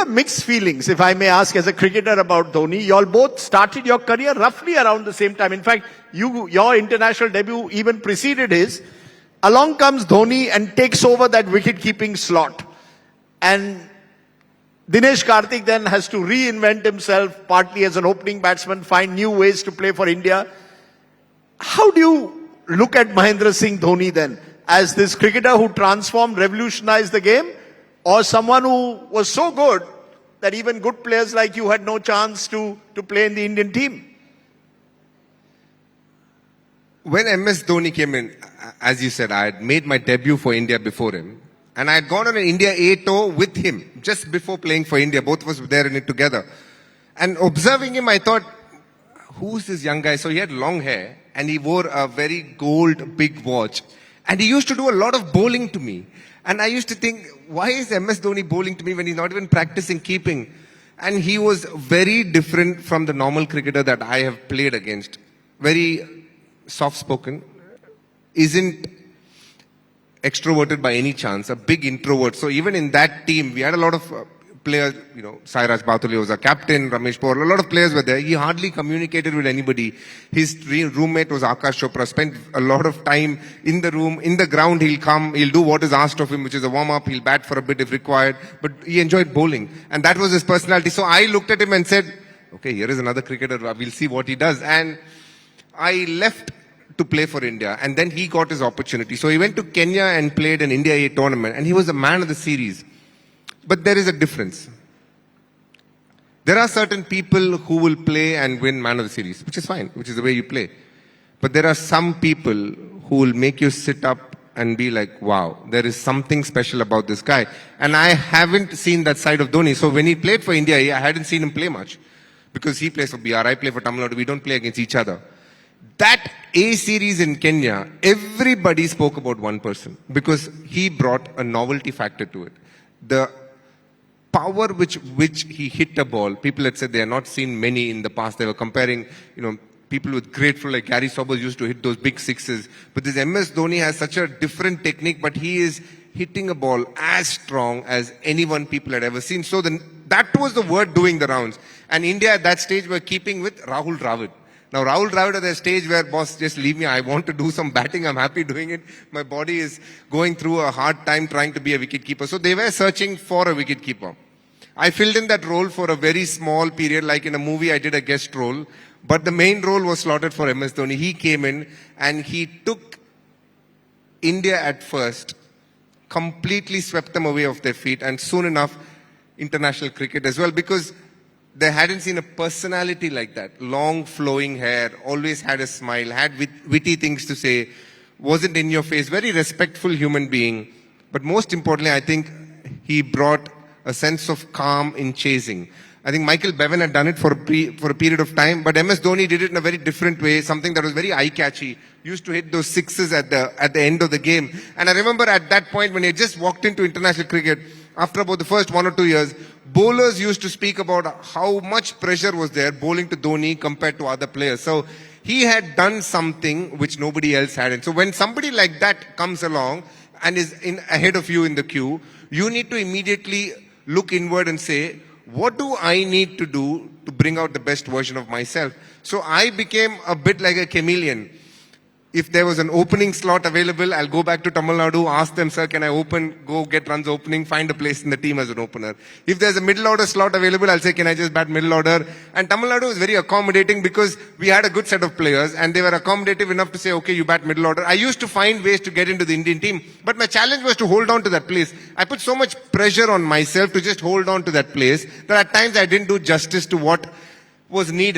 have mixed feelings, if I may ask, as a cricketer about Dhoni. You all both started your career roughly around the same time. In fact, your international debut even preceded his. Along comes Dhoni and takes over that wicket-keeping slot. And Dinesh Karthik then has to reinvent himself, partly as an opening batsman, find new ways to play for India. How do you look at Mahendra Singh Dhoni then? As this cricketer who transformed, revolutionized the game? Or someone who was so good that even good players like you had no chance to play in the Indian team? When MS Dhoni came in, as you said, I had made my debut for India before him. And I had gone on an India A tour with him just before playing for India. Both of us were there in it together. And observing him, I thought, who's this young guy? So he had long hair and he wore a very gold big watch. And he used to do a lot of bowling to me. And I used to think, why is MS Dhoni bowling to me when he's not even practicing keeping? And he was very different from the normal cricketer that I have played against. Very soft-spoken, isn't extroverted by any chance, a big introvert. So even in that team, we had a lot of players, Sairaj Bhatule was a captain, Ramesh Paul, a lot of players were there. He hardly communicated with anybody. His roommate was Akash Chopra, spent a lot of time in the room, in the ground. He'll come, he'll do what is asked of him, which is a warm-up, he'll bat for a bit if required, but he enjoyed bowling. And that was his personality. So I looked at him and said, okay, here is another cricketer, we'll see what he does. And I left to play for India, and then he got his opportunity. So he went to Kenya and played an India A tournament, and he was the man of the series. But there is a difference. There are certain people who will play and win man of the series, which is fine, which is the way you play. But there are some people who will make you sit up and be like, wow, there is something special about this guy. And I haven't seen that side of Dhoni. So when he played for India, I hadn't seen him play much. Because he plays for BR, I play for Tamil Nadu, we don't play against each other. That A series in Kenya, everybody spoke about one person because he brought a novelty factor to it. The power which he hit a ball, people had said they had not seen many in the past. They were comparing, people with grateful like Gary Sobers used to hit those big sixes. But this MS Dhoni has such a different technique, but he is hitting a ball as strong as anyone people had ever seen. So that was the word doing the rounds. And India at that stage were keeping with Rahul Dravid. Now, Rahul Dravid at the stage where, boss, just leave me. I want to do some batting. I'm happy doing it. My body is going through a hard time trying to be a wicketkeeper. So they were searching for a wicketkeeper. I filled in that role for a very small period. Like in a movie, I did a guest role. But the main role was slotted for MS Dhoni. He came in and he took India at first, completely swept them away off their feet. And soon enough, international cricket as well. Because they hadn't seen a personality like that. Long flowing hair, always had a smile, had witty things to say, wasn't in your face, very respectful human being. But most importantly, I think he brought a sense of calm in chasing. I think Michael Bevan had done it for a period of time, but MS Dhoni did it in a very different way, something that was very eye-catchy. Used to hit those sixes at the end of the game. And I remember at that point when he had just walked into international cricket, after about the first 1 or 2 years, bowlers used to speak about how much pressure was there bowling to Dhoni compared to other players. So he had done something which nobody else had. And so when somebody like that comes along and is ahead of you in the queue, you need to immediately look inward and say, what do I need to do to bring out the best version of myself? So I became a bit like a chameleon. If there was an opening slot available, I'll go back to Tamil Nadu, ask them, sir, can I go get runs opening, find a place in the team as an opener. If there's a middle order slot available, I'll say, can I just bat middle order? And Tamil Nadu was very accommodating because we had a good set of players and they were accommodative enough to say, okay, you bat middle order. I used to find ways to get into the Indian team, but my challenge was to hold on to that place. I put so much pressure on myself to just hold on to that place that at times I didn't do justice to what was needed.